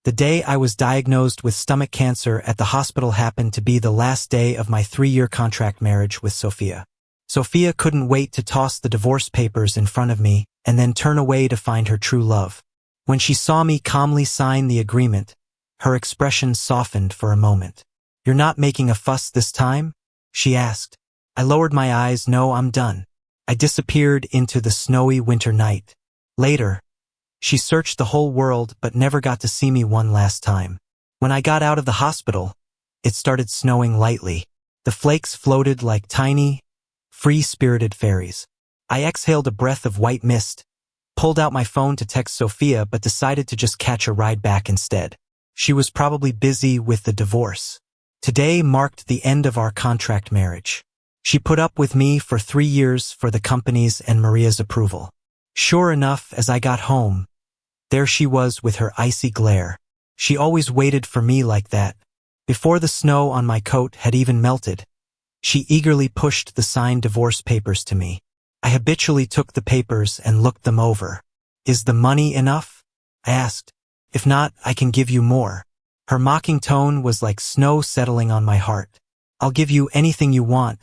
The day I was diagnosed with stomach cancer at the hospital happened to be the last day of my 3-year contract marriage with Sophia. Sophia couldn't wait to toss the divorce papers in front of me and then turn away to find her true love. When she saw me calmly sign the agreement, her expression softened for a moment. "You're not making a fuss this time?" she asked. I lowered my eyes. "No, I'm done." I disappeared into the snowy winter night. Later, she searched the whole world but never got to see me one last time. When I got out of the hospital, it started snowing lightly. The flakes floated like tiny, free-spirited fairies. I exhaled a breath of white mist, pulled out my phone to text Sophia but decided to just catch a ride back instead. She was probably busy with the divorce. Today marked the end of our contract marriage. She put up with me for 3 years for the company's and Maria's approval. Sure enough, as I got home, there she was with her icy glare. She always waited for me like that. Before the snow on my coat had even melted, she eagerly pushed the signed divorce papers to me. I habitually took the papers and looked them over. "Is the money enough?" I asked. "If not, I can give you more." Her mocking tone was like snow settling on my heart. "I'll give you anything you want.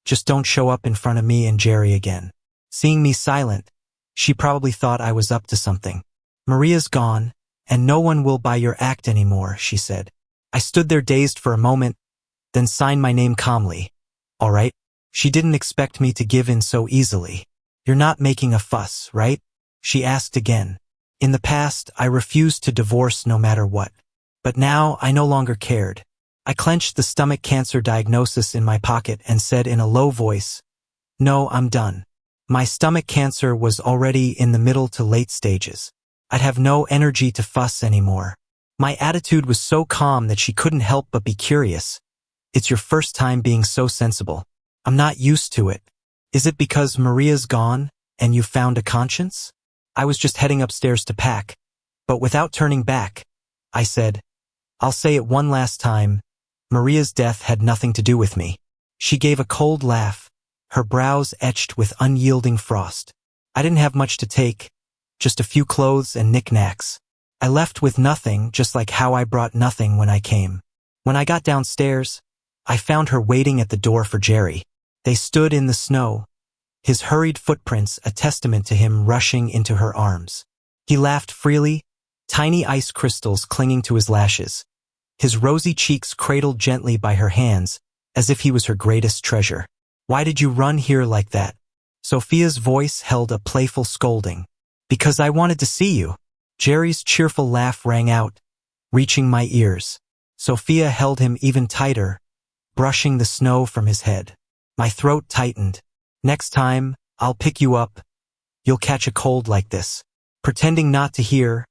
Just don't show up in front of me and Jerry again." Seeing me silent, she probably thought I was up to something. "Maria's gone, and no one will buy your act anymore," she said. I stood there dazed for a moment, then signed my name calmly. "All right." She didn't expect me to give in so easily. "You're not making a fuss, right?" she asked again. In the past, I refused to divorce no matter what. But now, I no longer cared. I clenched the stomach cancer diagnosis in my pocket and said in a low voice, "No, I'm done." My stomach cancer was already in the middle to late stages. I'd have no energy to fuss anymore. My attitude was so calm that she couldn't help but be curious. "It's your first time being so sensible." "I'm not used to it." "Is it because Maria's gone and you found a conscience?" I was just heading upstairs to pack, but without turning back, I said, "I'll say it one last time. Maria's death had nothing to do with me." She gave a cold laugh, her brows etched with unyielding frost. "I didn't have much to take, just a few clothes and knickknacks. I left with nothing, just like how I brought nothing when I came." When I got downstairs, I found her waiting at the door for Jerry. They stood in the snow, his hurried footprints a testament to him rushing into her arms. He laughed freely, tiny ice crystals clinging to his lashes. His rosy cheeks cradled gently by her hands, as if he was her greatest treasure. "Why did you run here like that?" Sophia's voice held a playful scolding. "Because I wanted to see you." Jerry's cheerful laugh rang out, reaching my ears. Sophia held him even tighter, brushing the snow from his head. My throat tightened. "Next time, I'll pick you up. You'll catch a cold like this." Pretending not to hear,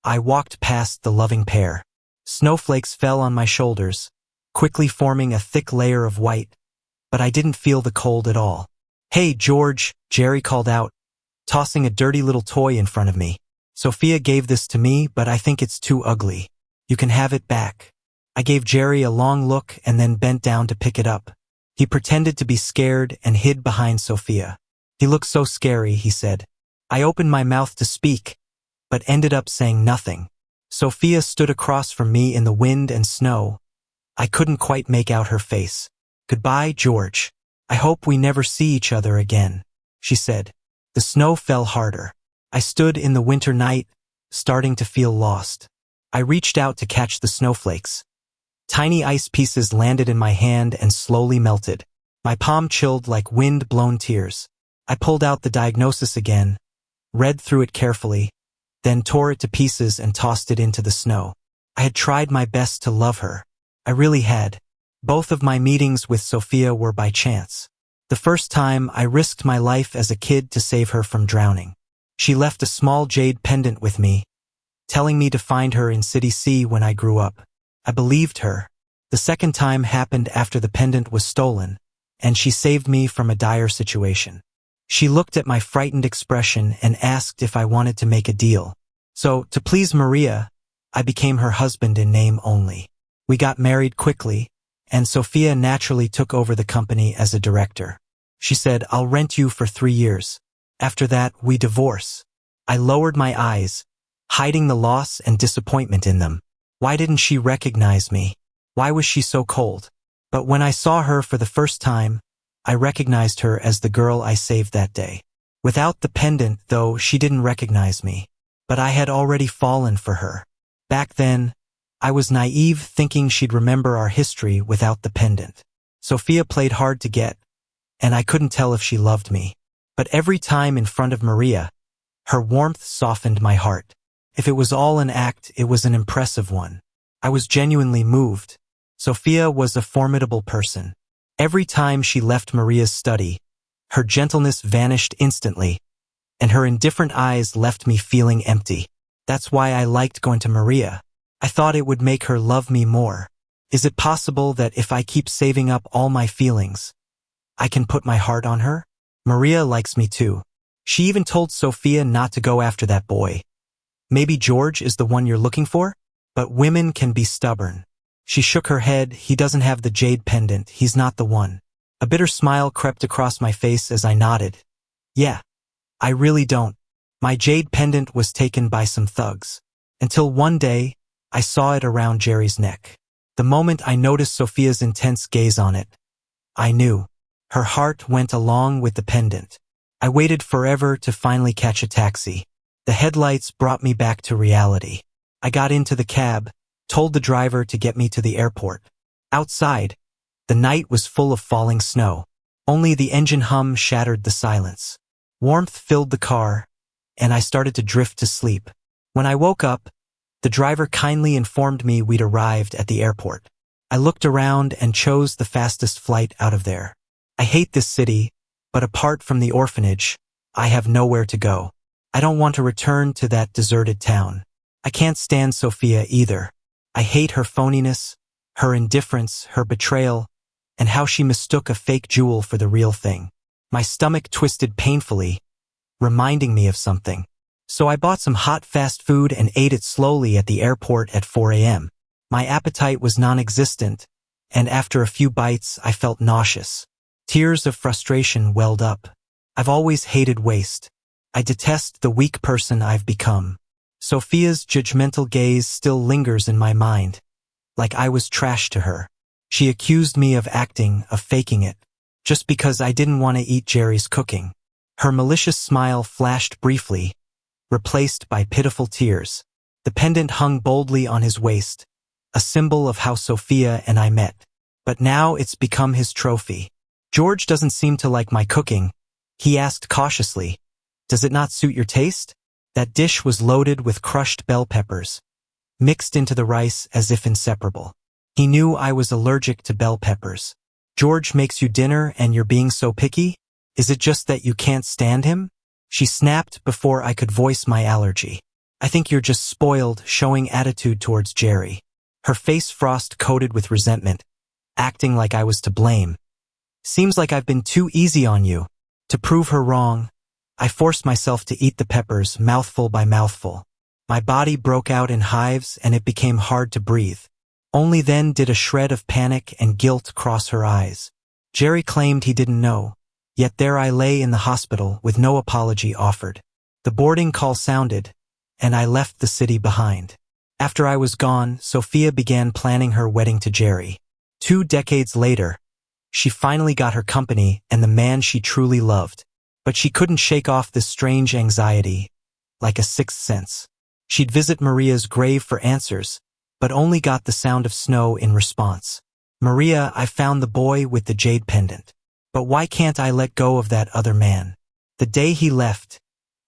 I walked past the loving pair. Snowflakes fell on my shoulders, quickly forming a thick layer of white, but I didn't feel the cold at all. "Hey, George," Jerry called out, tossing a dirty little toy in front of me. "Sophia gave this to me, but I think it's too ugly. You can have it back." I gave Jerry a long look and then bent down to pick it up. He pretended to be scared and hid behind Sophia. "He looks so scary," he said. I opened my mouth to speak, but ended up saying nothing. Sophia stood across from me in the wind and snow. I couldn't quite make out her face. "Goodbye, George. I hope we never see each other again," she said. The snow fell harder. I stood in the winter night, starting to feel lost. I reached out to catch the snowflakes. Tiny ice pieces landed in my hand and slowly melted. My palm chilled like wind-blown tears. I pulled out the diagnosis again, read through it carefully, then tore it to pieces and tossed it into the snow. I had tried my best to love her. I really had. Both of my meetings with Sophia were by chance. The first time, I risked my life as a kid to save her from drowning. She left a small jade pendant with me, telling me to find her in City C when I grew up. I believed her. The second time happened after the pendant was stolen, and she saved me from a dire situation. She looked at my frightened expression and asked if I wanted to make a deal. So, to please Maria, I became her husband in name only. We got married quickly, and Sophia naturally took over the company as a director. She said, "I'll rent you for 3 years. After that, we divorce." I lowered my eyes, hiding the loss and disappointment in them. Why didn't she recognize me? Why was she so cold? But when I saw her for the first time, I recognized her as the girl I saved that day. Without the pendant, though, she didn't recognize me. But I had already fallen for her. Back then, I was naive, thinking she'd remember our history without the pendant. Sophia played hard to get, and I couldn't tell if she loved me. But every time in front of Maria, her warmth softened my heart. If it was all an act, it was an impressive one. I was genuinely moved. Sophia was a formidable person. Every time she left Maria's study, her gentleness vanished instantly, and her indifferent eyes left me feeling empty. That's why I liked going to Maria. I thought it would make her love me more. Is it possible that if I keep saving up all my feelings, I can put my heart on her? Maria likes me too. She even told Sophia not to go after that boy. Maybe George is the one you're looking for? But women can be stubborn. She shook her head. He doesn't have the jade pendant. He's not the one. A bitter smile crept across my face as I nodded. Yeah, I really don't. My jade pendant was taken by some thugs. Until one day, I saw it around Jerry's neck. The moment I noticed Sophia's intense gaze on it, I knew. Her heart went along with the pendant. I waited forever to finally catch a taxi. The headlights brought me back to reality. I got into the cab, told the driver to get me to the airport. Outside, the night was full of falling snow. Only the engine hum shattered the silence. Warmth filled the car, and I started to drift to sleep. When I woke up, the driver kindly informed me we'd arrived at the airport. I looked around and chose the fastest flight out of there. I hate this city, but apart from the orphanage, I have nowhere to go. I don't want to return to that deserted town. I can't stand Sophia either. I hate her phoniness, her indifference, her betrayal, and how she mistook a fake jewel for the real thing. My stomach twisted painfully, reminding me of something. So I bought some hot fast food and ate it slowly at the airport at 4 a.m. My appetite was non-existent, and after a few bites I felt nauseous. Tears of frustration welled up. I've always hated waste. I detest the weak person I've become. Sophia's judgmental gaze still lingers in my mind, like I was trash to her. She accused me of acting, of faking it, just because I didn't want to eat Jerry's cooking. Her malicious smile flashed briefly, replaced by pitiful tears. The pendant hung boldly on his waist, a symbol of how Sophia and I met. But now it's become his trophy. George doesn't seem to like my cooking. He asked cautiously, "Does it not suit your taste?" That dish was loaded with crushed bell peppers, mixed into the rice as if inseparable. He knew I was allergic to bell peppers. "George makes you dinner and you're being so picky? Is it just that you can't stand him?" She snapped before I could voice my allergy. "I think you're just spoiled, showing attitude towards Jerry." Her face frost-coated with resentment, acting like I was to blame. "Seems like I've been too easy on you." To prove her wrong, I forced myself to eat the peppers mouthful by mouthful. My body broke out in hives and it became hard to breathe. Only then did a shred of panic and guilt cross her eyes. Jerry claimed he didn't know, yet there I lay in the hospital with no apology offered. The boarding call sounded, and I left the city behind. After I was gone, Sophia began planning her wedding to Jerry. 2 decades later, she finally got her company and the man she truly loved. But she couldn't shake off this strange anxiety, like a sixth sense. She'd visit Maria's grave for answers, but only got the sound of snow in response. "Maria, I found the boy with the jade pendant. But why can't I let go of that other man?" The day he left,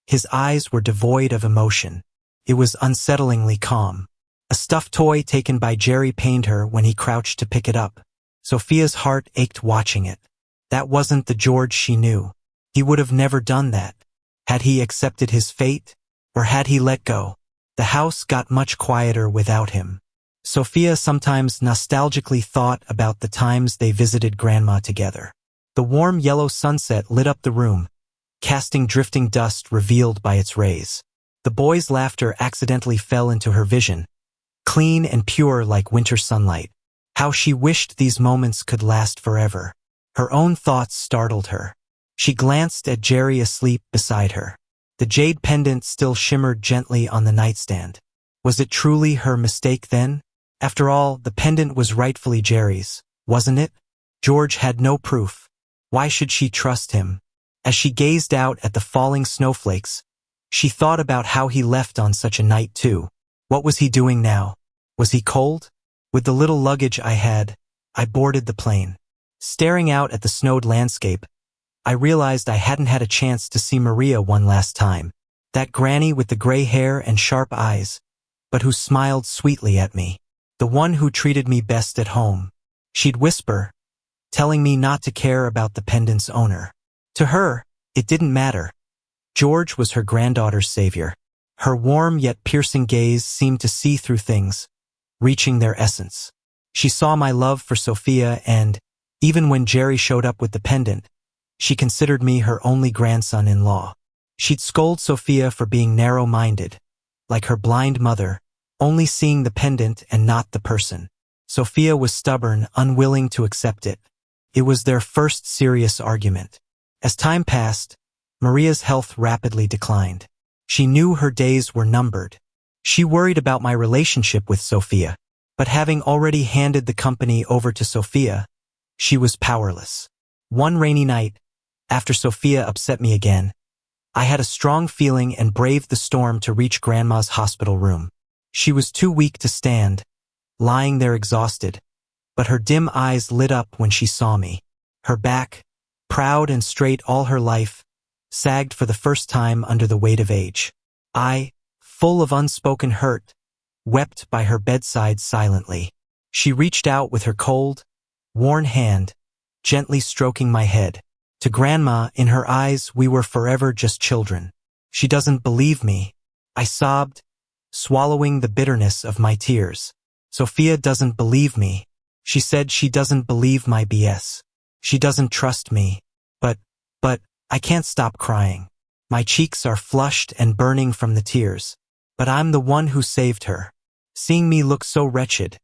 his eyes were devoid of emotion. It was unsettlingly calm. A stuffed toy taken by Jerry pained her when he crouched to pick it up. Sophia's heart ached watching it. That wasn't the George she knew. He would have never done that. Had he accepted his fate, or had he let go? The house got much quieter without him. Sophia sometimes nostalgically thought about the times they visited Grandma together. The warm yellow sunset lit up the room, casting drifting dust revealed by its rays. The boy's laughter accidentally fell into her vision, clean and pure like winter sunlight. How she wished these moments could last forever. Her own thoughts startled her. She glanced at Jerry asleep beside her. The jade pendant still shimmered gently on the nightstand. Was it truly her mistake then? After all, the pendant was rightfully Jerry's, wasn't it? George had no proof. Why should she trust him? As she gazed out at the falling snowflakes, she thought about how he left on such a night too. What was he doing now? Was he cold? With the little luggage I had, I boarded the plane. Staring out at the snowed landscape, I realized I hadn't had a chance to see Maria one last time. That granny with the gray hair and sharp eyes, but who smiled sweetly at me. The one who treated me best at home. She'd whisper, telling me not to care about the pendant's owner. To her, it didn't matter. George was her granddaughter's savior. Her warm yet piercing gaze seemed to see through things, reaching their essence. She saw my love for Sophia and, even when Jerry showed up with the pendant, she considered me her only grandson-in-law. She'd scold Sophia for being narrow-minded, like her blind mother, only seeing the pendant and not the person. Sophia was stubborn, unwilling to accept it. It was their first serious argument. As time passed, Maria's health rapidly declined. She knew her days were numbered. She worried about my relationship with Sophia, but having already handed the company over to Sophia, she was powerless. One rainy night, after Sophia upset me again, I had a strong feeling and braved the storm to reach Grandma's hospital room. She was too weak to stand, lying there exhausted, but her dim eyes lit up when she saw me. Her back, proud and straight all her life, sagged for the first time under the weight of age. I, full of unspoken hurt, wept by her bedside silently. She reached out with her cold, worn hand, gently stroking my head. To Grandma, in her eyes, we were forever just children. She doesn't believe me, I sobbed, swallowing the bitterness of my tears. Sophia doesn't believe me. She said she doesn't believe my BS. She doesn't trust me. But, I can't stop crying. My cheeks are flushed and burning from the tears. But I'm the one who saved her. Seeing me look so wretched,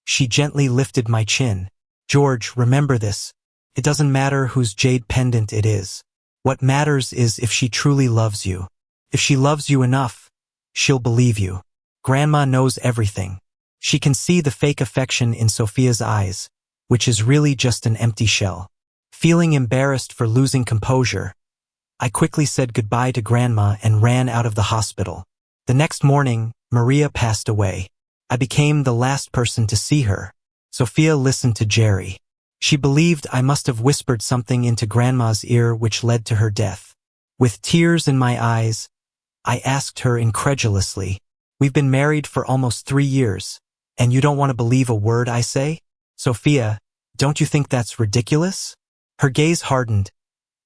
she gently lifted my chin. George, remember this. It doesn't matter whose jade pendant it is. What matters is if she truly loves you. If she loves you enough, she'll believe you. Grandma knows everything. She can see the fake affection in Sophia's eyes, which is really just an empty shell. Feeling embarrassed for losing composure, I quickly said goodbye to Grandma and ran out of the hospital. The next morning, Maria passed away. I became the last person to see her. Sophia listened to Jerry. She believed I must have whispered something into Grandma's ear which led to her death. With tears in my eyes, I asked her incredulously, "We've been married for almost 3 years, and you don't want to believe a word I say? Sophia, don't you think that's ridiculous?" Her gaze hardened.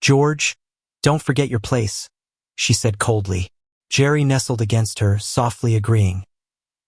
"George, don't forget your place," she said coldly. Jerry nestled against her, softly agreeing.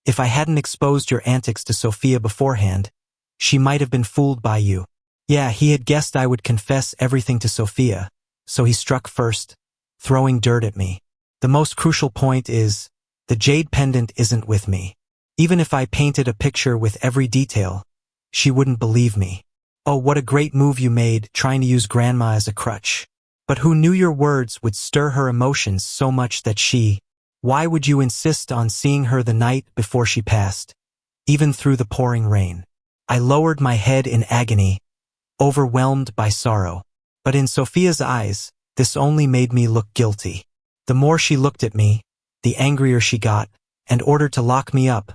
"If I hadn't exposed your antics to Sophia beforehand, she might have been fooled by you." Yeah, he had guessed I would confess everything to Sophia, so he struck first, throwing dirt at me. The most crucial point is, the jade pendant isn't with me. Even if I painted a picture with every detail, she wouldn't believe me. Oh, what a great move you made, trying to use Grandma as a crutch. But who knew your words would stir her emotions so much that she... Why would you insist on seeing her the night before she passed, even through the pouring rain? I lowered my head in agony, overwhelmed by sorrow. But in Sophia's eyes, this only made me look guilty. The more she looked at me, the angrier she got, and ordered to lock me up,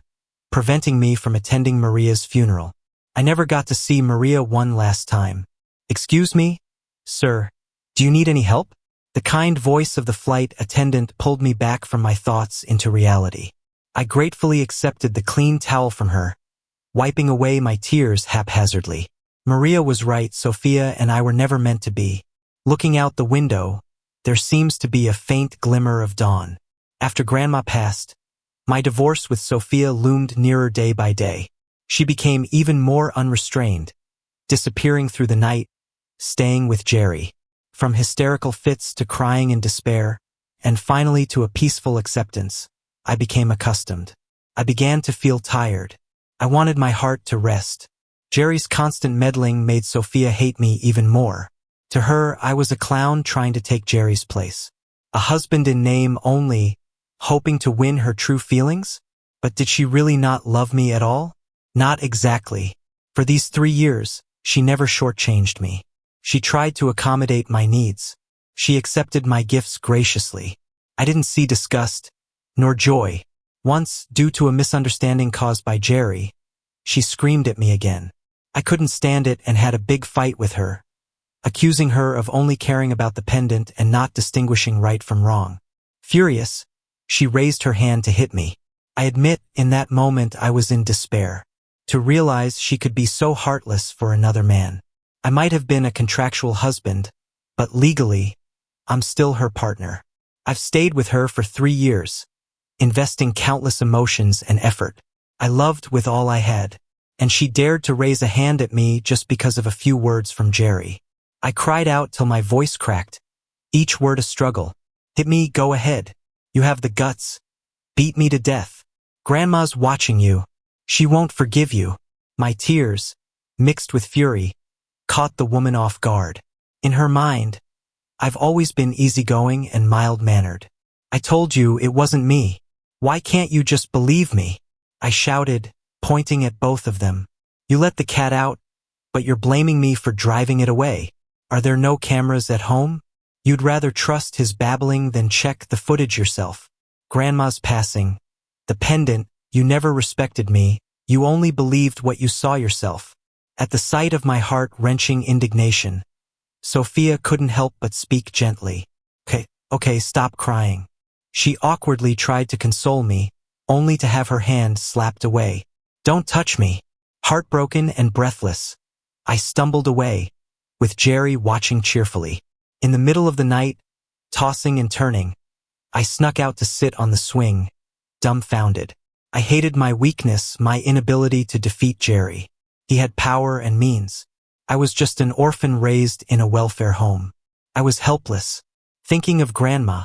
preventing me from attending Maria's funeral. I never got to see Maria one last time. "Excuse me, sir, do you need any help?" The kind voice of the flight attendant pulled me back from my thoughts into reality. I gratefully accepted the clean towel from her, wiping away my tears haphazardly. Maria was right, Sophia and I were never meant to be. Looking out the window, there seems to be a faint glimmer of dawn. After Grandma passed, my divorce with Sophia loomed nearer day by day. She became even more unrestrained, disappearing through the night, staying with Jerry. From hysterical fits to crying in despair, and finally to a peaceful acceptance, I became accustomed. I began to feel tired. I wanted my heart to rest. Jerry's constant meddling made Sophia hate me even more. To her, I was a clown trying to take Jerry's place. A husband in name only, hoping to win her true feelings? But did she really not love me at all? Not exactly. For these 3 years, she never shortchanged me. She tried to accommodate my needs. She accepted my gifts graciously. I didn't see disgust, nor joy. Once, due to a misunderstanding caused by Jerry, she screamed at me again. I couldn't stand it and had a big fight with her, accusing her of only caring about the pendant and not distinguishing right from wrong. Furious, she raised her hand to hit me. I admit, in that moment I was in despair. To realize she could be so heartless for another man. I might have been a contractual husband, but legally, I'm still her partner. I've stayed with her for 3 years, investing countless emotions and effort. I loved with all I had, and she dared to raise a hand at me just because of a few words from Jerry. I cried out till my voice cracked, each word a struggle. Hit me, go ahead. You have the guts. Beat me to death. Grandma's watching you. She won't forgive you. My tears, mixed with fury, caught the woman off guard. In her mind, I've always been easygoing and mild-mannered. I told you it wasn't me. Why can't you just believe me? I shouted, pointing at both of them. You let the cat out, but you're blaming me for driving it away. Are there no cameras at home? You'd rather trust his babbling than check the footage yourself. Grandma's passing. The pendant, you never respected me. You only believed what you saw yourself. At the sight of my heart-wrenching indignation, Sophia couldn't help but speak gently. Okay, stop crying. She awkwardly tried to console me, only to have her hand slapped away. Don't touch me. Heartbroken and breathless, I stumbled away, with Jerry watching cheerfully. In the middle of the night, tossing and turning, I snuck out to sit on the swing, dumbfounded. I hated my weakness, my inability to defeat Jerry. He had power and means. I was just an orphan raised in a welfare home. I was helpless. Thinking of Grandma,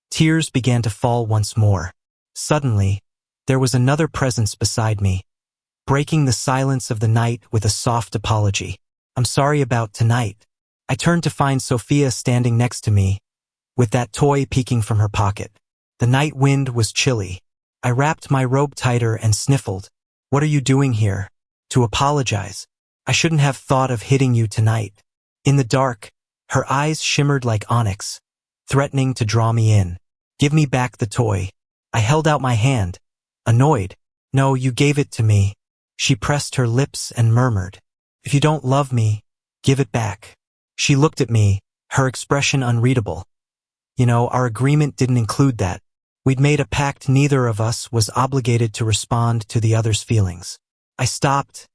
tears began to fall once more. Suddenly, there was another presence beside me, breaking the silence of the night with a soft apology. I'm sorry about tonight. I turned to find Sophia standing next to me, with that toy peeking from her pocket. The night wind was chilly. I wrapped my robe tighter and sniffled. What are you doing here? To apologize. I shouldn't have thought of hitting you tonight. In the dark, her eyes shimmered like onyx, threatening to draw me in. Give me back the toy. I held out my hand, annoyed. No, you gave it to me. She pressed her lips and murmured, if you don't love me, give it back. She looked at me, her expression unreadable. You know, our agreement didn't include that. We'd made a pact neither of us was obligated to respond to the other's feelings. I stopped,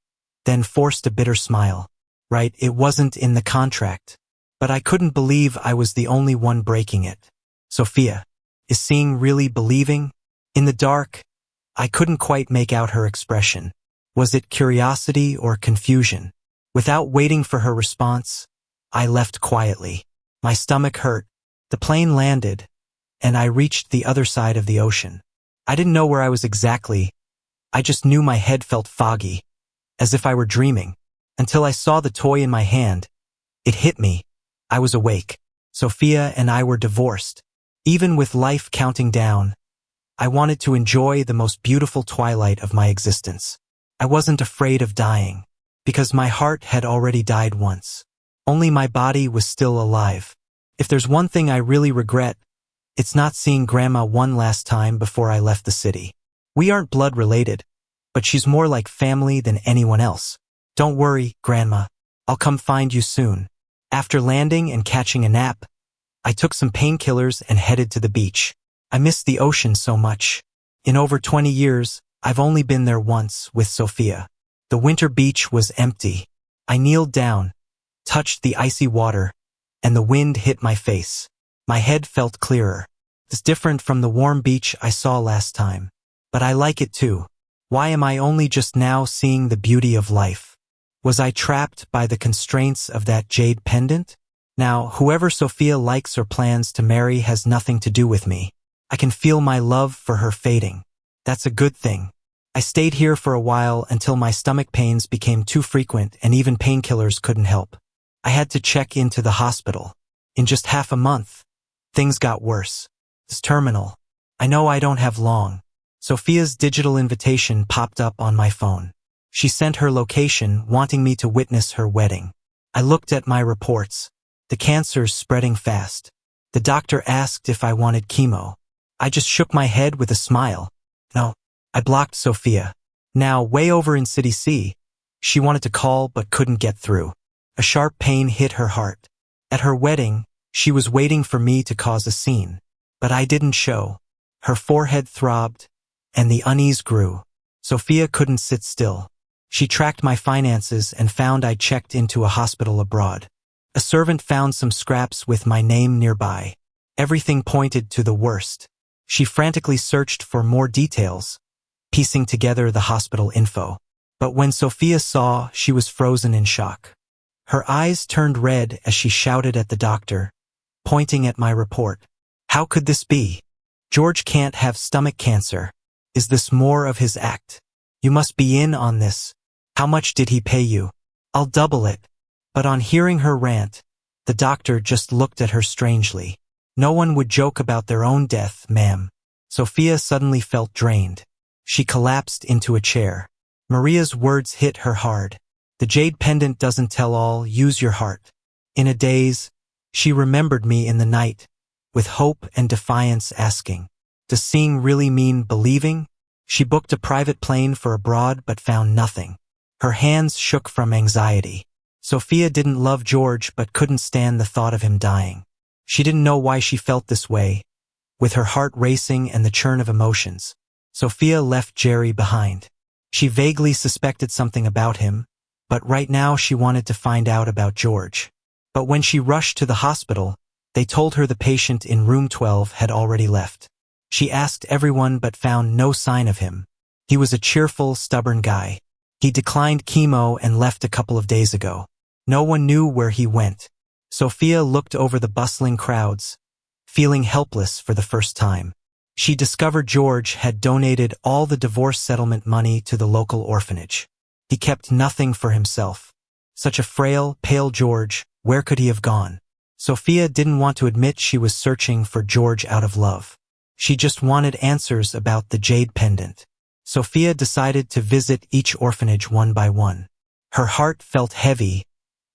then forced a bitter smile. Right, it wasn't in the contract. But I couldn't believe I was the only one breaking it. Sophia, is seeing really believing? In the dark, I couldn't quite make out her expression. Was it curiosity or confusion? Without waiting for her response, I left quietly. My stomach hurt. The plane landed, and I reached the other side of the ocean. I didn't know where I was exactly. I just knew my head felt foggy, as if I were dreaming. Until I saw the toy in my hand. It hit me. I was awake. Sophia and I were divorced. Even with life counting down, I wanted to enjoy the most beautiful twilight of my existence. I wasn't afraid of dying, because my heart had already died once. Only my body was still alive. If there's one thing I really regret, it's not seeing Grandma one last time before I left the city. We aren't blood related, but she's more like family than anyone else. Don't worry, Grandma. I'll come find you soon. After landing and catching a nap, I took some painkillers and headed to the beach. I missed the ocean so much. In over 20 years, I've only been there once with Sophia. The winter beach was empty. I kneeled down, touched the icy water, and the wind hit my face. My head felt clearer. It's different from the warm beach I saw last time. But I like it too. Why am I only just now seeing the beauty of life? Was I trapped by the constraints of that jade pendant? Now, whoever Sophia likes or plans to marry has nothing to do with me. I can feel my love for her fading. That's a good thing. I stayed here for a while until my stomach pains became too frequent and even painkillers couldn't help. I had to check into the hospital. In just half a month, Things got worse. It's terminal. I know I don't have long. Sophia's digital invitation popped up on my phone. She sent her location, wanting me to witness her wedding. I looked at my reports. The cancer's spreading fast. The doctor asked if I wanted chemo. I just shook my head with a smile. No. I blocked Sophia. Now, way over in City C, she wanted to call but couldn't get through. A sharp pain hit her heart. At her wedding, she was waiting for me to cause a scene. But I didn't show. Her forehead throbbed, and the unease grew. Sophia couldn't sit still. She tracked my finances and found I checked into a hospital abroad. A servant found some scraps with my name nearby. Everything pointed to the worst. She frantically searched for more details, piecing together the hospital info. But when Sophia saw, she was frozen in shock. Her eyes turned red as she shouted at the doctor, pointing at my report. How could this be? George can't have stomach cancer. Is this more of his act? You must be in on this. How much did he pay you? I'll double it. But on hearing her rant, the doctor just looked at her strangely. No one would joke about their own death, ma'am. Sophia suddenly felt drained. She collapsed into a chair. Maria's words hit her hard. The jade pendant doesn't tell all, use your heart. In a daze, she remembered me in the night, with hope and defiance asking, does seeing really mean believing? She booked a private plane for abroad but found nothing. Her hands shook from anxiety. Sophia didn't love George but couldn't stand the thought of him dying. She didn't know why she felt this way, with her heart racing and the churn of emotions. Sophia left Jerry behind. She vaguely suspected something about him, but right now she wanted to find out about George. But when she rushed to the hospital, they told her the patient in room 12 had already left. She asked everyone but found no sign of him. He was a cheerful, stubborn guy. He declined chemo and left a couple of days ago. No one knew where he went. Sophia looked over the bustling crowds, feeling helpless for the first time. She discovered George had donated all the divorce settlement money to the local orphanage. He kept nothing for himself. Such a frail, pale George, where could he have gone? Sophia didn't want to admit she was searching for George out of love. She just wanted answers about the jade pendant. Sophia decided to visit each orphanage one by one. Her heart felt heavy,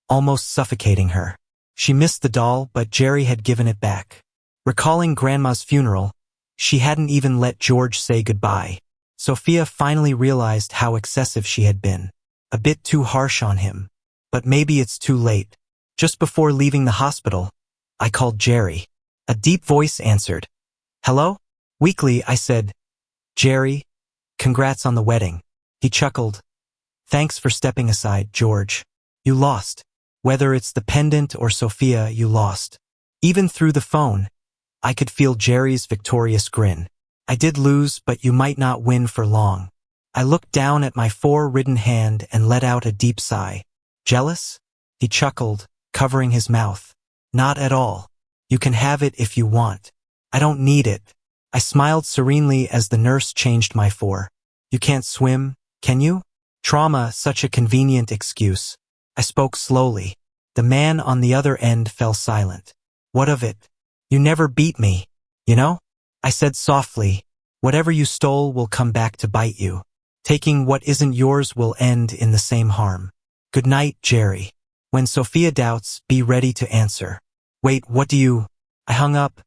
almost suffocating her. She missed the doll, but Jerry had given it back. Recalling Grandma's funeral, she hadn't even let George say goodbye. Sophia finally realized how excessive she had been. A bit too harsh on him. But maybe it's too late. Just before leaving the hospital, I called Jerry. A deep voice answered. Hello? Weakly, I said, Jerry, congrats on the wedding. He chuckled. Thanks for stepping aside, George. You lost. Whether it's the pendant or Sophia, you lost. Even through the phone, I could feel Jerry's victorious grin. I did lose, but you might not win for long. I looked down at my four-ridden hand and let out a deep sigh. Jealous? He chuckled, covering his mouth. Not at all. You can have it if you want. I don't need it. I smiled serenely as the nurse changed my four. You can't swim, can you? Trauma, such a convenient excuse. I spoke slowly. The man on the other end fell silent. What of it? You never beat me, you know? I said softly, whatever you stole will come back to bite you. Taking what isn't yours will end in the same harm. Good night, Jerry. When Sophia doubts, be ready to answer. Wait, what do you... I hung up,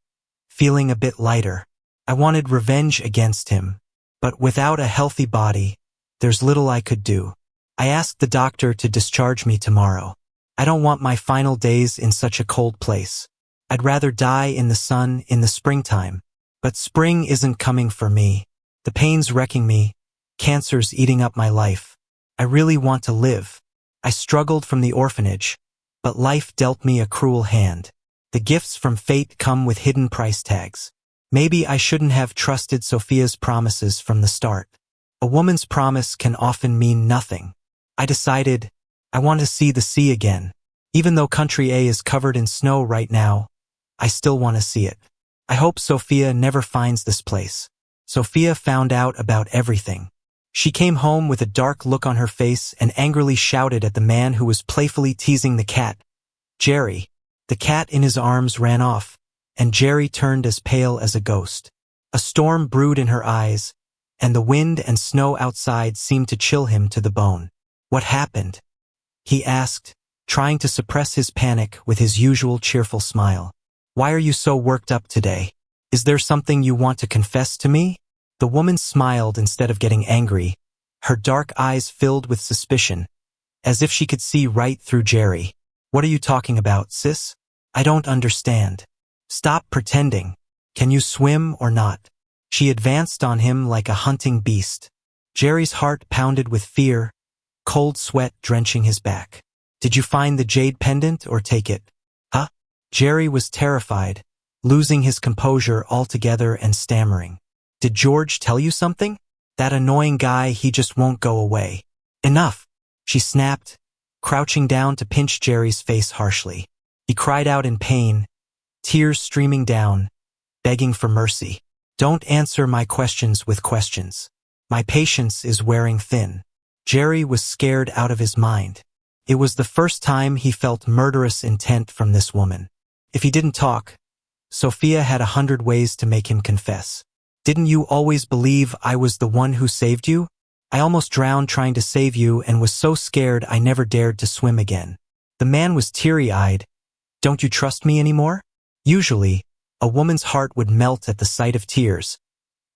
feeling a bit lighter. I wanted revenge against him, but without a healthy body, there's little I could do. I asked the doctor to discharge me tomorrow. I don't want my final days in such a cold place. I'd rather die in the sun in the springtime. But spring isn't coming for me. The pain's wrecking me. Cancer's eating up my life. I really want to live. I struggled from the orphanage, but life dealt me a cruel hand. The gifts from fate come with hidden price tags. Maybe I shouldn't have trusted Sophia's promises from the start. A woman's promise can often mean nothing. I decided, I want to see the sea again. Even though Country A is covered in snow right now, I still want to see it. I hope Sophia never finds this place. Sophia found out about everything. She came home with a dark look on her face and angrily shouted at the man who was playfully teasing the cat. Jerry. The cat in his arms ran off, and Jerry turned as pale as a ghost. A storm brewed in her eyes, and the wind and snow outside seemed to chill him to the bone. "What happened?" he asked, trying to suppress his panic with his usual cheerful smile. "Why are you so worked up today? Is there something you want to confess to me?" The woman smiled instead of getting angry, her dark eyes filled with suspicion, as if she could see right through Jerry. "What are you talking about, sis? I don't understand. Stop pretending. Can you swim or not?" She advanced on him like a hunting beast. Jerry's heart pounded with fear, cold sweat drenching his back. "Did you find the jade pendant or take it?" "Huh?" Jerry was terrified, losing his composure altogether and stammering. "Did George tell you something? That annoying guy, he just won't go away." "Enough!" she snapped, crouching down to pinch Jerry's face harshly. He cried out in pain, tears streaming down, begging for mercy. "Don't answer my questions with questions. My patience is wearing thin." Jerry was scared out of his mind. It was the first time he felt murderous intent from this woman. If he didn't talk, Sophia had 100 ways to make him confess. "Didn't you always believe I was the one who saved you? I almost drowned trying to save you and was so scared I never dared to swim again." The man was teary-eyed. "Don't you trust me anymore?" Usually, a woman's heart would melt at the sight of tears,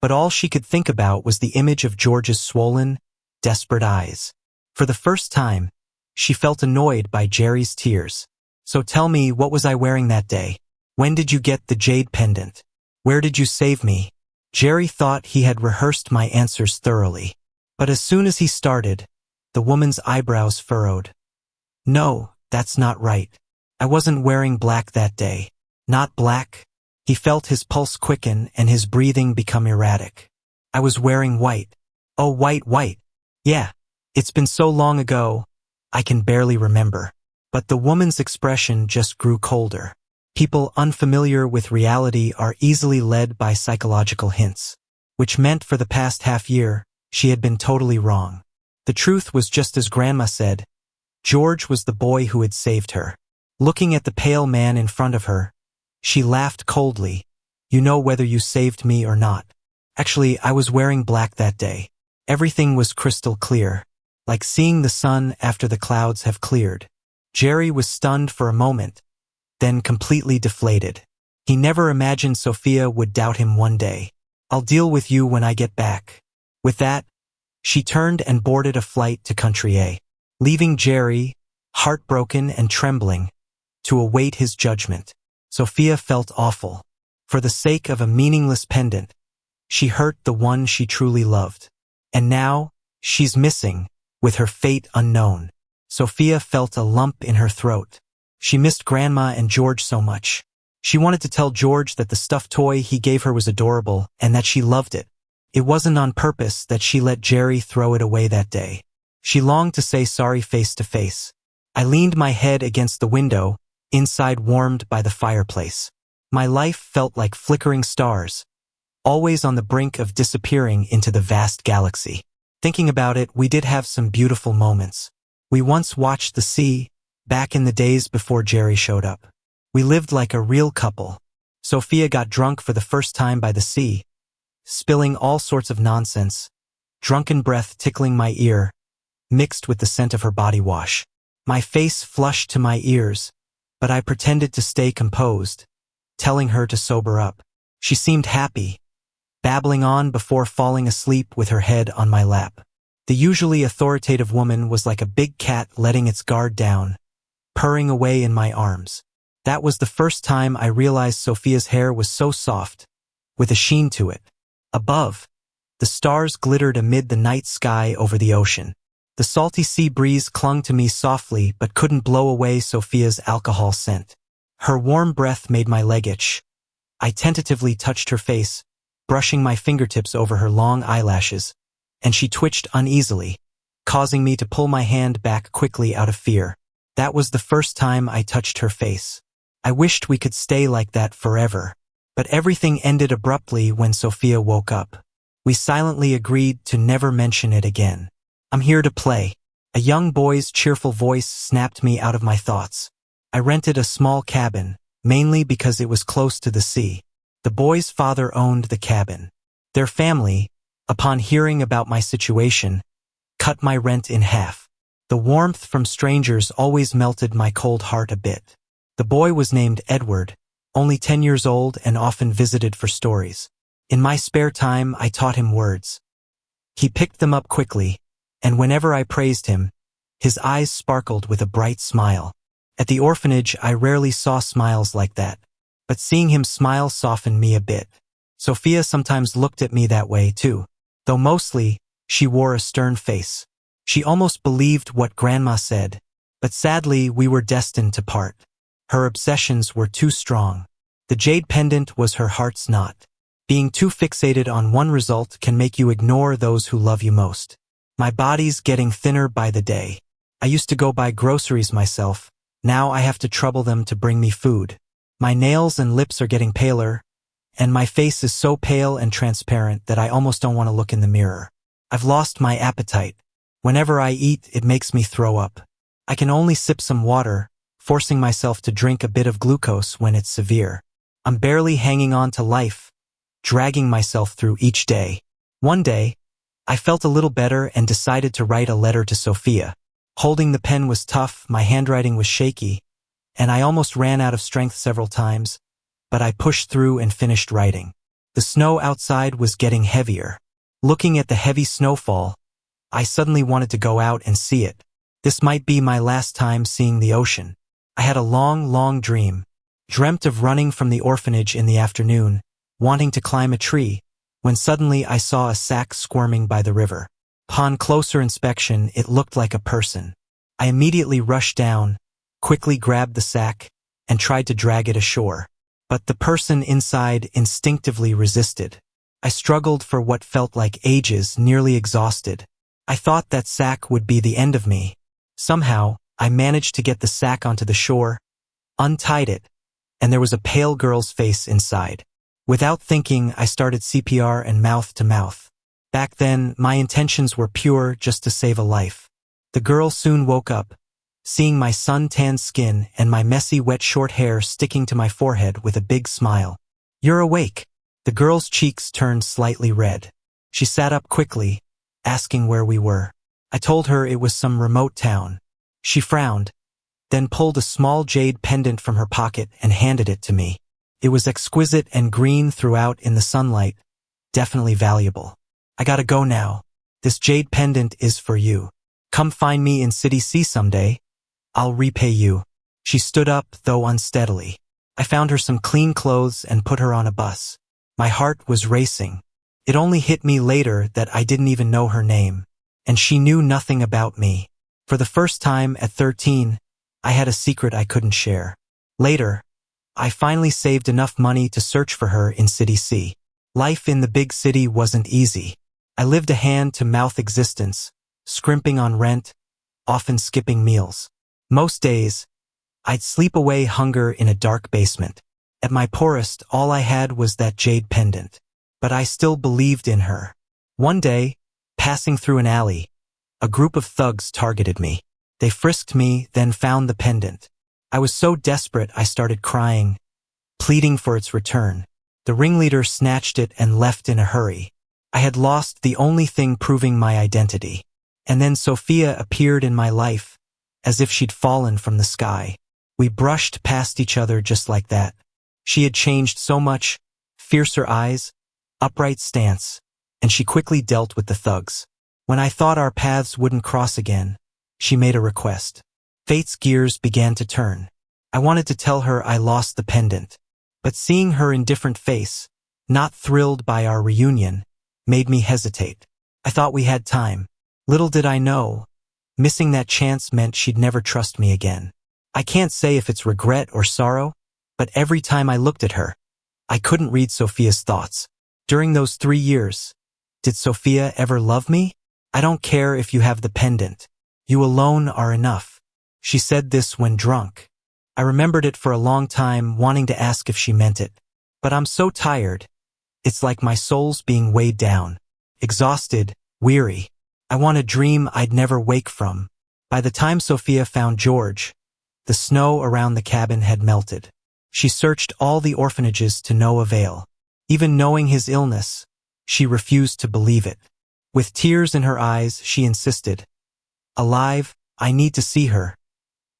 but all she could think about was the image of George's swollen, desperate eyes. For the first time, she felt annoyed by Jerry's tears. "So tell me, what was I wearing that day? When did you get the jade pendant? Where did you save me?" Jerry thought he had rehearsed my answers thoroughly. But as soon as he started, the woman's eyebrows furrowed. "No, that's not right. I wasn't wearing black that day." "Not black?" He felt his pulse quicken and his breathing become erratic. "I was wearing white." "Oh, white. Yeah, it's been so long ago, I can barely remember." But the woman's expression just grew colder. People unfamiliar with reality are easily led by psychological hints, which meant for the past half-year, she had been totally wrong. The truth was just as Grandma said. George was the boy who had saved her. Looking at the pale man in front of her, she laughed coldly. "You know whether you saved me or not." "Actually, I was wearing black that day." Everything was crystal clear, like seeing the sun after the clouds have cleared. Jerry was stunned for a moment, then completely deflated. He never imagined Sophia would doubt him one day. "I'll deal with you when I get back." With that, she turned and boarded a flight to Country A, leaving Jerry, heartbroken and trembling, to await his judgment. Sophia felt awful. For the sake of a meaningless pendant, she hurt the one she truly loved. And now, she's missing, with her fate unknown. Sophia felt a lump in her throat. She missed Grandma and George so much. She wanted to tell George that the stuffed toy he gave her was adorable and that she loved it. It wasn't on purpose that she let Jerry throw it away that day. She longed to say sorry face to face. I leaned my head against the window, inside warmed by the fireplace. My life felt like flickering stars, always on the brink of disappearing into the vast galaxy. Thinking about it, we did have some beautiful moments. We once watched the sea, back in the days before Jerry showed up. We lived like a real couple. Sophia got drunk for the first time by the sea, spilling all sorts of nonsense, drunken breath tickling my ear, mixed with the scent of her body wash. My face flushed to my ears, but I pretended to stay composed, telling her to sober up. She seemed happy, babbling on before falling asleep with her head on my lap. The usually authoritative woman was like a big cat letting its guard down, purring away in my arms. That was the first time I realized Sophia's hair was so soft, with a sheen to it. Above, the stars glittered amid the night sky over the ocean. The salty sea breeze clung to me softly but couldn't blow away Sophia's alcohol scent. Her warm breath made my leg itch. I tentatively touched her face, brushing my fingertips over her long eyelashes, and she twitched uneasily, causing me to pull my hand back quickly out of fear. That was the first time I touched her face. I wished we could stay like that forever. But everything ended abruptly when Sophia woke up. We silently agreed to never mention it again. "I'm here to play." A young boy's cheerful voice snapped me out of my thoughts. I rented a small cabin, mainly because it was close to the sea. The boy's father owned the cabin. Their family, upon hearing about my situation, cut my rent in half. The warmth from strangers always melted my cold heart a bit. The boy was named Edward, only 10 years old and often visited for stories. In my spare time, I taught him words. He picked them up quickly, and whenever I praised him, his eyes sparkled with a bright smile. At the orphanage, I rarely saw smiles like that, but seeing him smile softened me a bit. Sophia sometimes looked at me that way too, though mostly, she wore a stern face. She almost believed what Grandma said, but sadly we were destined to part. Her obsessions were too strong. The jade pendant was her heart's knot. Being too fixated on one result can make you ignore those who love you most. My body's getting thinner by the day. I used to go buy groceries myself. Now I have to trouble them to bring me food. My nails and lips are getting paler, and my face is so pale and transparent that I almost don't want to look in the mirror. I've lost my appetite. Whenever I eat, it makes me throw up. I can only sip some water, forcing myself to drink a bit of glucose when it's severe. I'm barely hanging on to life, dragging myself through each day. One day, I felt a little better and decided to write a letter to Sophia. Holding the pen was tough, my handwriting was shaky, and I almost ran out of strength several times, but I pushed through and finished writing. The snow outside was getting heavier. Looking at the heavy snowfall, I suddenly wanted to go out and see it. This might be my last time seeing the ocean. I had a long dream. Dreamt of running from the orphanage in the afternoon, wanting to climb a tree, when suddenly I saw a sack squirming by the river. Upon closer inspection, it looked like a person. I immediately rushed down, quickly grabbed the sack, and tried to drag it ashore. But the person inside instinctively resisted. I struggled for what felt like ages, nearly exhausted. I thought that sack would be the end of me. Somehow, I managed to get the sack onto the shore, untied it, and there was a pale girl's face inside. Without thinking, I started CPR and mouth to mouth. Back then, my intentions were pure, just to save a life. The girl soon woke up, seeing my sun-tanned skin and my messy wet short hair sticking to my forehead with a big smile. "You're awake." The girl's cheeks turned slightly red. She sat up quickly, asking where we were. I told her it was some remote town. She frowned, then pulled a small jade pendant from her pocket and handed it to me. It was exquisite and green throughout in the sunlight, definitely valuable. "I gotta go now. This jade pendant is for you. Come find me in City C someday. I'll repay you." She stood up, though unsteadily. I found her some clean clothes and put her on a bus. My heart was racing. It only hit me later that I didn't even know her name, and she knew nothing about me. For the first time at 13, I had a secret I couldn't share. Later, I finally saved enough money to search for her in City C. Life in the big city wasn't easy. I lived a hand-to-mouth existence, scrimping on rent, often skipping meals. Most days, I'd sleep away hunger in a dark basement. At my poorest, all I had was that jade pendant. But I still believed in her. One day, passing through an alley, a group of thugs targeted me. They frisked me, then found the pendant. I was so desperate I started crying, pleading for its return. The ringleader snatched it and left in a hurry. I had lost the only thing proving my identity. And then Sophia appeared in my life, as if she'd fallen from the sky. We brushed past each other just like that. She had changed so much, fiercer eyes, upright stance, and she quickly dealt with the thugs. When I thought our paths wouldn't cross again, she made a request. Fate's gears began to turn. I wanted to tell her I lost the pendant, but seeing her indifferent face, not thrilled by our reunion, made me hesitate. I thought we had time. Little did I know, missing that chance meant she'd never trust me again. I can't say if it's regret or sorrow, but every time I looked at her, I couldn't read Sophia's thoughts. During those 3 years, did Sophia ever love me? "I don't care if you have the pendant. You alone are enough." She said this when drunk. I remembered it for a long time, wanting to ask if she meant it. But I'm so tired. It's like my soul's being weighed down. Exhausted, weary. I want a dream I'd never wake from. By the time Sophia found George, the snow around the cabin had melted. She searched all the orphanages to no avail. Even knowing his illness, she refused to believe it. With tears in her eyes, she insisted, "Alive, I need to see her.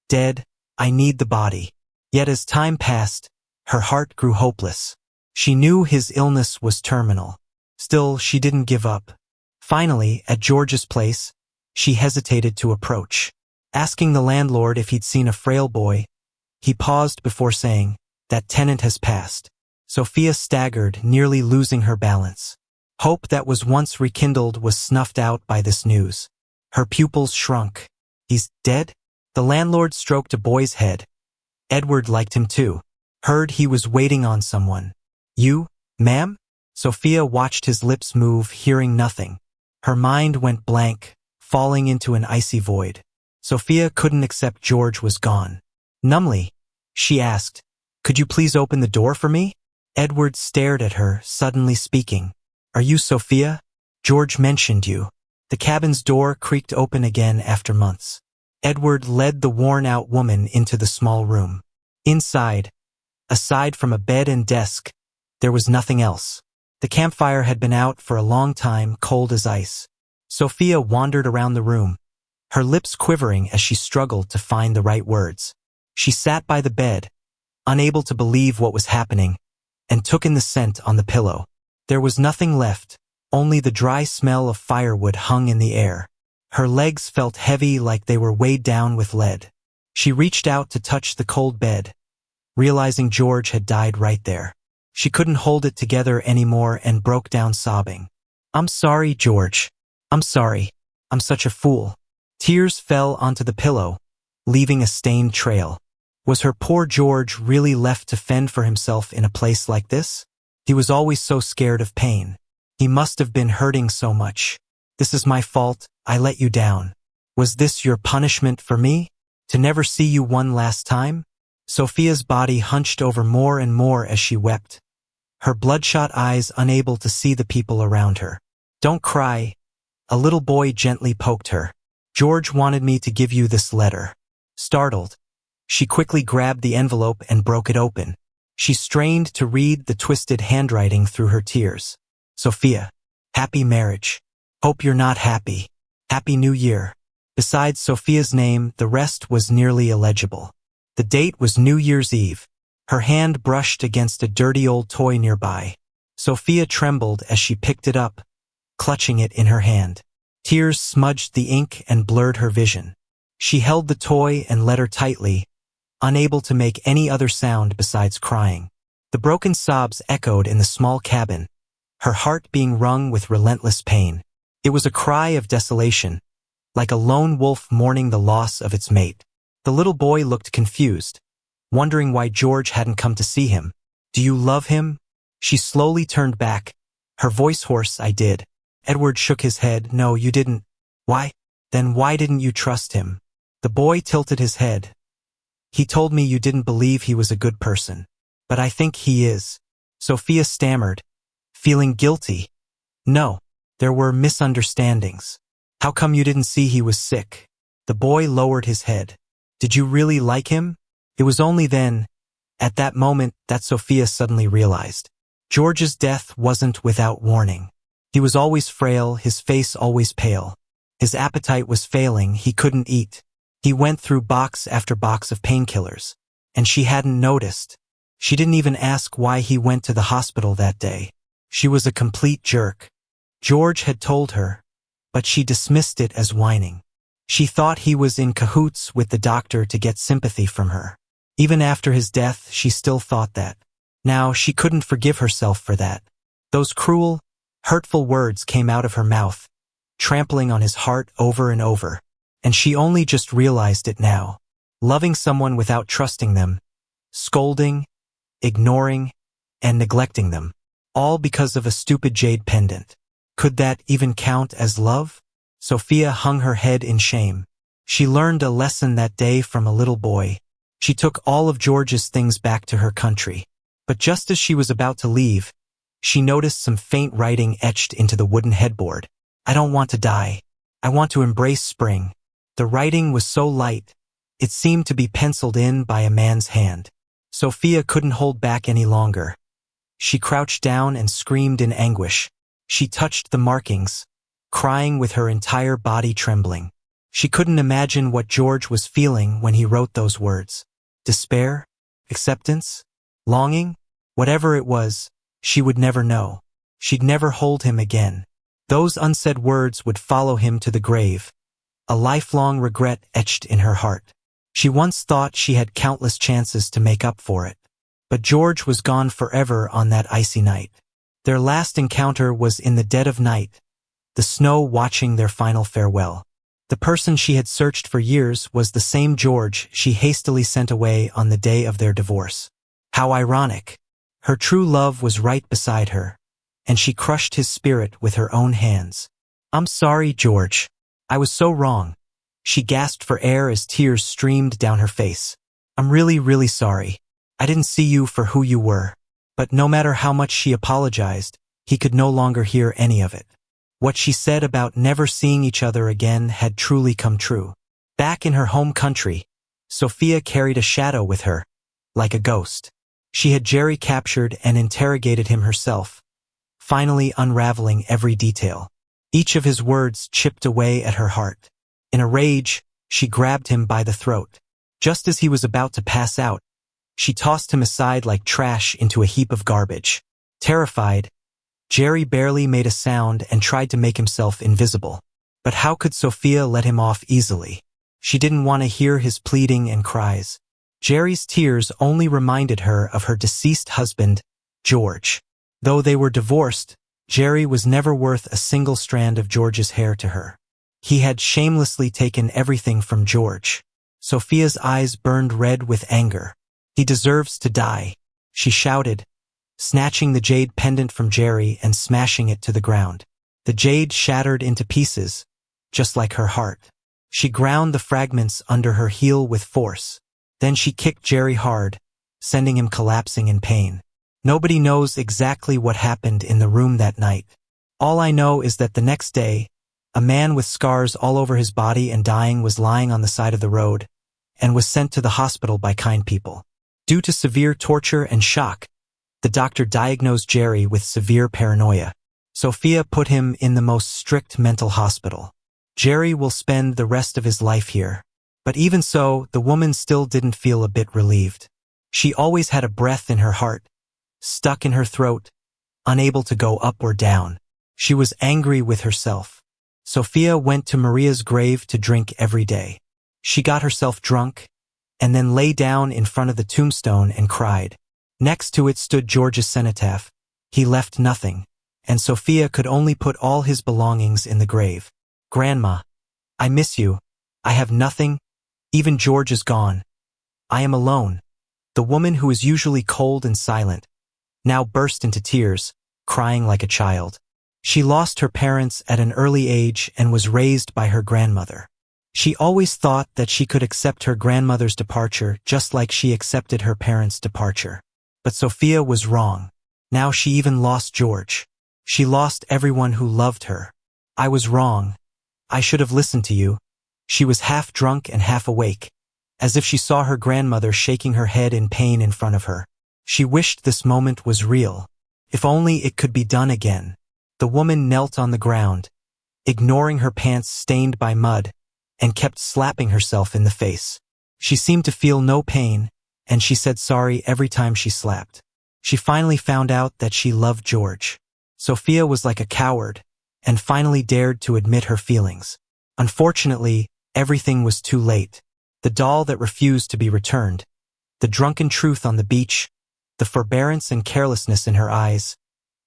Dead, I need the body." Yet as time passed, her heart grew hopeless. She knew his illness was terminal. Still, she didn't give up. Finally, at George's place, she hesitated to approach. Asking the landlord if he'd seen a frail boy, he paused before saying, "That tenant has passed." Sophia staggered, nearly losing her balance. Hope that was once rekindled was snuffed out by this news. Her pupils shrunk. "He's dead?" The landlord stroked a boy's head. Edward liked him too. Heard he was waiting on someone. "You, ma'am?" Sophia watched his lips move, hearing nothing. Her mind went blank, falling into an icy void. Sophia couldn't accept George was gone. Numbly, she asked, "Could you please open the door for me?" Edward stared at her, suddenly speaking. "Are you Sophia? George mentioned you." The cabin's door creaked open again after months. Edward led the worn-out woman into the small room. Inside, aside from a bed and desk, there was nothing else. The campfire had been out for a long time, cold as ice. Sophia wandered around the room, her lips quivering as she struggled to find the right words. She sat by the bed, unable to believe what was happening, and took in the scent on the pillow. There was nothing left, only the dry smell of firewood hung in the air. Her legs felt heavy like they were weighed down with lead. She reached out to touch the cold bed, realizing George had died right there. She couldn't hold it together anymore and broke down sobbing. "I'm sorry, George. I'm sorry. I'm such a fool." Tears fell onto the pillow, leaving a stained trail. Was her poor George really left to fend for himself in a place like this? He was always so scared of pain. He must have been hurting so much. "This is my fault. I let you down. Was this your punishment for me? To never see you one last time?" Sophia's body hunched over more and more as she wept, her bloodshot eyes unable to see the people around her. "Don't cry." A little boy gently poked her. "George wanted me to give you this letter." Startled, she quickly grabbed the envelope and broke it open. She strained to read the twisted handwriting through her tears. "Sophia, happy marriage. Hope you're not happy. Happy New Year." Besides Sophia's name, the rest was nearly illegible. The date was New Year's Eve. Her hand brushed against a dirty old toy nearby. Sophia trembled as she picked it up, clutching it in her hand. Tears smudged the ink and blurred her vision. She held the toy and let her tightly, unable to make any other sound besides crying. The broken sobs echoed in the small cabin, her heart being wrung with relentless pain. It was a cry of desolation, like a lone wolf mourning the loss of its mate. The little boy looked confused, wondering why George hadn't come to see him. "Do you love him?" She slowly turned back, her voice hoarse. "I did." Edward shook his head. "No, you didn't." "Why? Then why didn't you trust him?" The boy tilted his head. "He told me you didn't believe he was a good person. But I think he is." Sophia stammered, feeling guilty. "No, there were misunderstandings. How come you didn't see he was sick?" The boy lowered his head. "Did you really like him?" It was only then, at that moment, that Sophia suddenly realized. George's death wasn't without warning. He was always frail, his face always pale. His appetite was failing, he couldn't eat. He went through box after box of painkillers, and she hadn't noticed. She didn't even ask why he went to the hospital that day. She was a complete jerk. George had told her, but she dismissed it as whining. She thought he was in cahoots with the doctor to get sympathy from her. Even after his death, she still thought that. Now, she couldn't forgive herself for that. Those cruel, hurtful words came out of her mouth, trampling on his heart over and over. And she only just realized it now. Loving someone without trusting them, scolding, ignoring, and neglecting them, all because of a stupid jade pendant. Could that even count as love? Sophia hung her head in shame. She learned a lesson that day from a little boy. She took all of George's things back to her country. But just as she was about to leave, she noticed some faint writing etched into the wooden headboard. "I don't want to die. I want to embrace spring." The writing was so light, it seemed to be penciled in by a man's hand. Sophia couldn't hold back any longer. She crouched down and screamed in anguish. She touched the markings, crying with her entire body trembling. She couldn't imagine what George was feeling when he wrote those words. Despair? Acceptance? Longing? Whatever it was, she would never know. She'd never hold him again. Those unsaid words would follow him to the grave, a lifelong regret etched in her heart. She once thought she had countless chances to make up for it. But George was gone forever on that icy night. Their last encounter was in the dead of night, the snow watching their final farewell. The person she had searched for years was the same George she hastily sent away on the day of their divorce. How ironic. Her true love was right beside her, and she crushed his spirit with her own hands. "I'm sorry, George. I was so wrong." She gasped for air as tears streamed down her face. "I'm really, really sorry. I didn't see you for who you were." But no matter how much she apologized, he could no longer hear any of it. What she said about never seeing each other again had truly come true. Back in her home country, Sophia carried a shadow with her, like a ghost. She had Jerry captured and interrogated him herself, finally unraveling every detail. Each of his words chipped away at her heart. In a rage, she grabbed him by the throat. Just as he was about to pass out, she tossed him aside like trash into a heap of garbage. Terrified, Jerry barely made a sound and tried to make himself invisible. But how could Sophia let him off easily? She didn't want to hear his pleading and cries. Jerry's tears only reminded her of her deceased husband, George. Though they were divorced, Jerry was never worth a single strand of George's hair to her. He had shamelessly taken everything from George. Sophia's eyes burned red with anger. "He deserves to die," she shouted, snatching the jade pendant from Jerry and smashing it to the ground. The jade shattered into pieces, just like her heart. She ground the fragments under her heel with force. Then she kicked Jerry hard, sending him collapsing in pain. Nobody knows exactly what happened in the room that night. All I know is that the next day, a man with scars all over his body and dying was lying on the side of the road and was sent to the hospital by kind people. Due to severe torture and shock, the doctor diagnosed Jerry with severe paranoia. Sophia put him in the most strict mental hospital. Jerry will spend the rest of his life here. But even so, the woman still didn't feel a bit relieved. She always had a breath in her heart, stuck in her throat, unable to go up or down. She was angry with herself. Sophia went to Maria's grave to drink every day. She got herself drunk, and then lay down in front of the tombstone and cried. Next to it stood George's cenotaph. He left nothing, and Sophia could only put all his belongings in the grave. "Grandma, I miss you. I have nothing. Even George is gone. I am alone." The woman, who was usually cold and silent, now burst into tears, crying like a child. She lost her parents at an early age and was raised by her grandmother. She always thought that she could accept her grandmother's departure just like she accepted her parents' departure. But Sophia was wrong. Now she even lost George. She lost everyone who loved her. "I was wrong. I should have listened to you." She was half drunk and half awake, as if she saw her grandmother shaking her head in pain in front of her. She wished this moment was real. If only it could be done again. The woman knelt on the ground, ignoring her pants stained by mud, and kept slapping herself in the face. She seemed to feel no pain, and she said sorry every time she slapped. She finally found out that she loved George. Sophia was like a coward, and finally dared to admit her feelings. Unfortunately, everything was too late. The doll that refused to be returned, the drunken truth on the beach, the forbearance and carelessness in her eyes.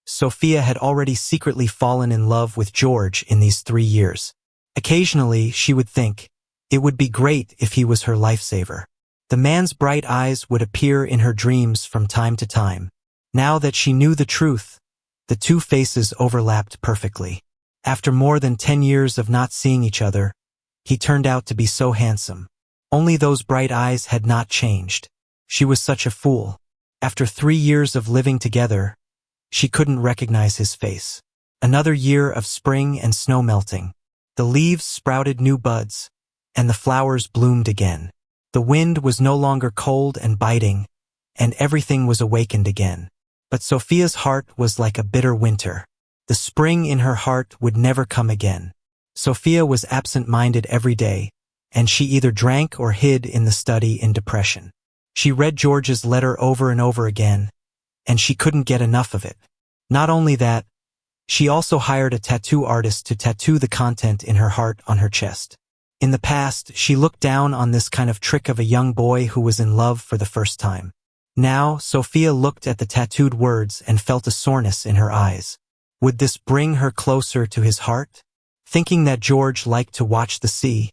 Sophia had already secretly fallen in love with George in these 3 years. Occasionally, she would think, it would be great if he was her lifesaver. The man's bright eyes would appear in her dreams from time to time. Now that she knew the truth, the two faces overlapped perfectly. After more than 10 years of not seeing each other, he turned out to be so handsome. Only those bright eyes had not changed. She was such a fool. After 3 years of living together, she couldn't recognize his face. Another year of spring and snow melting. The leaves sprouted new buds, and the flowers bloomed again. The wind was no longer cold and biting, and everything was awakened again. But Sophia's heart was like a bitter winter. The spring in her heart would never come again. Sophia was absent-minded every day, and she either drank or hid in the study in depression. She read George's letter over and over again, and she couldn't get enough of it. Not only that, she also hired a tattoo artist to tattoo the content in her heart on her chest. In the past, she looked down on this kind of trick of a young boy who was in love for the first time. Now, Sophia looked at the tattooed words and felt a soreness in her eyes. Would this bring her closer to his heart? Thinking that George liked to watch the sea,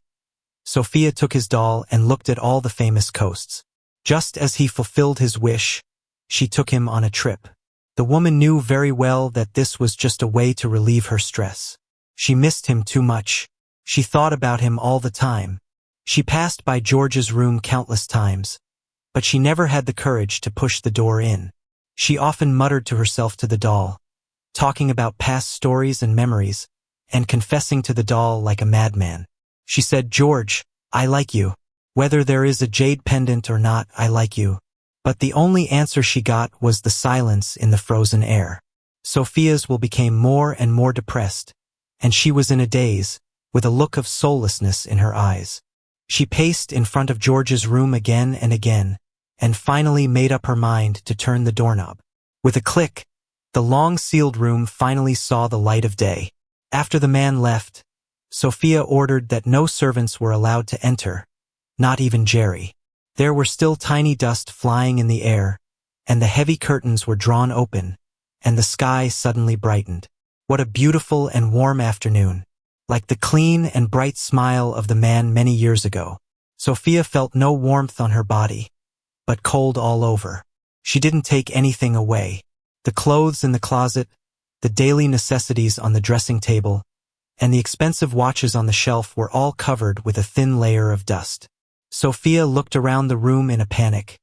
Sophia took his doll and looked at all the famous coasts. Just as he fulfilled his wish, she took him on a trip. The woman knew very well that this was just a way to relieve her stress. She missed him too much. She thought about him all the time. She passed by George's room countless times, but she never had the courage to push the door in. She often muttered to herself to the doll, talking about past stories and memories, and confessing to the doll like a madman. She said, "George, I like you. Whether there is a jade pendant or not, I like you." But the only answer she got was the silence in the frozen air. Sophia's will became more and more depressed, and she was in a daze, with a look of soullessness in her eyes. She paced in front of George's room again and again, and finally made up her mind to turn the doorknob. With a click, the long-sealed room finally saw the light of day. After the man left, Sophia ordered that no servants were allowed to enter, not even Jerry. There were still tiny dust flying in the air, and the heavy curtains were drawn open, and the sky suddenly brightened. What a beautiful and warm afternoon, like the clean and bright smile of the man many years ago. Sophia felt no warmth on her body, but cold all over. She didn't take anything away. The clothes in the closet, the daily necessities on the dressing table, and the expensive watches on the shelf were all covered with a thin layer of dust. Sophia looked around the room in a panic,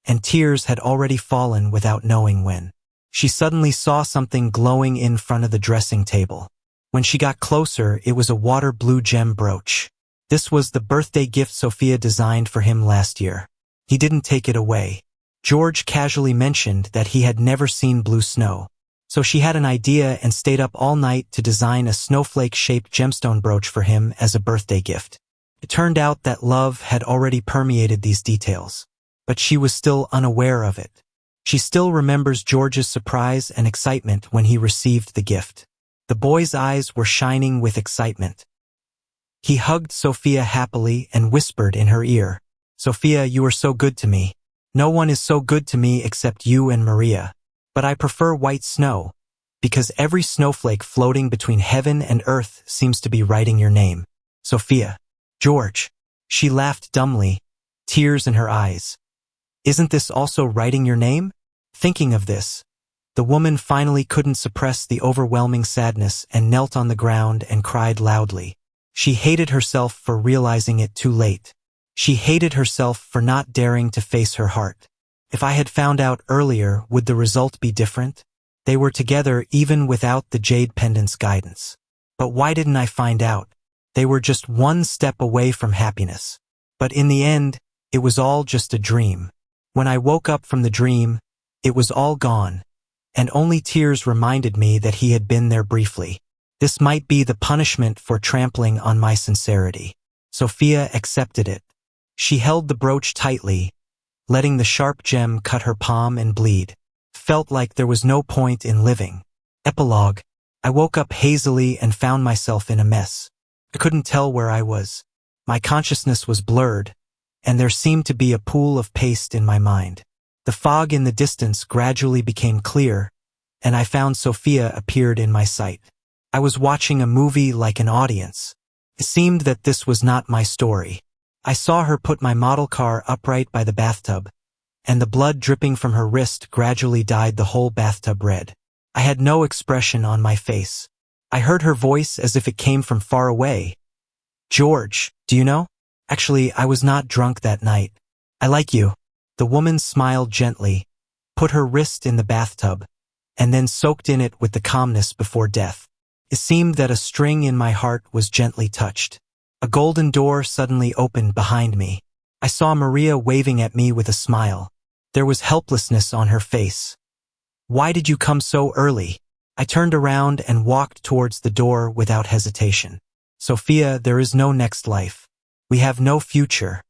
and tears had already fallen without knowing when. She suddenly saw something glowing in front of the dressing table. When she got closer, it was a water blue gem brooch. This was the birthday gift Sophia designed for him last year. He didn't take it away. George casually mentioned that he had never seen blue snow. So she had an idea and stayed up all night to design a snowflake-shaped gemstone brooch for him as a birthday gift. It turned out that love had already permeated these details, but she was still unaware of it. She still remembers George's surprise and excitement when he received the gift. The boy's eyes were shining with excitement. He hugged Sophia happily and whispered in her ear, "Sophia, you are so good to me. No one is so good to me except you and Maria. But I prefer white snow, because every snowflake floating between heaven and earth seems to be writing your name. Sophia." "George." She laughed dumbly, tears in her eyes. "Isn't this also writing your name?" Thinking of this, the woman finally couldn't suppress the overwhelming sadness and knelt on the ground and cried loudly. She hated herself for realizing it too late. She hated herself for not daring to face her heart. If I had found out earlier, would the result be different? They were together even without the jade pendant's guidance. But why didn't I find out? They were just one step away from happiness. But in the end, it was all just a dream. When I woke up from the dream, it was all gone, and only tears reminded me that he had been there briefly. This might be the punishment for trampling on my sincerity. Sophia accepted it. She held the brooch tightly, letting the sharp gem cut her palm and bleed. Felt like there was no point in living. Epilogue. I woke up hazily and found myself in a mess. I couldn't tell where I was. My consciousness was blurred, and there seemed to be a pool of paste in my mind. The fog in the distance gradually became clear, and I found Sophia appeared in my sight. I was watching a movie like an audience. It seemed that this was not my story. I saw her put my model car upright by the bathtub, and the blood dripping from her wrist gradually dyed the whole bathtub red. I had no expression on my face. I heard her voice as if it came from far away. "George, do you know? Actually, I was not drunk that night. I like you." The woman smiled gently, put her wrist in the bathtub, and then soaked in it with the calmness before death. It seemed that a string in my heart was gently touched. A golden door suddenly opened behind me. I saw Maria waving at me with a smile. There was helplessness on her face. "Why did you come so early?" I turned around and walked towards the door without hesitation. "Sophia, there is no next life. We have no future.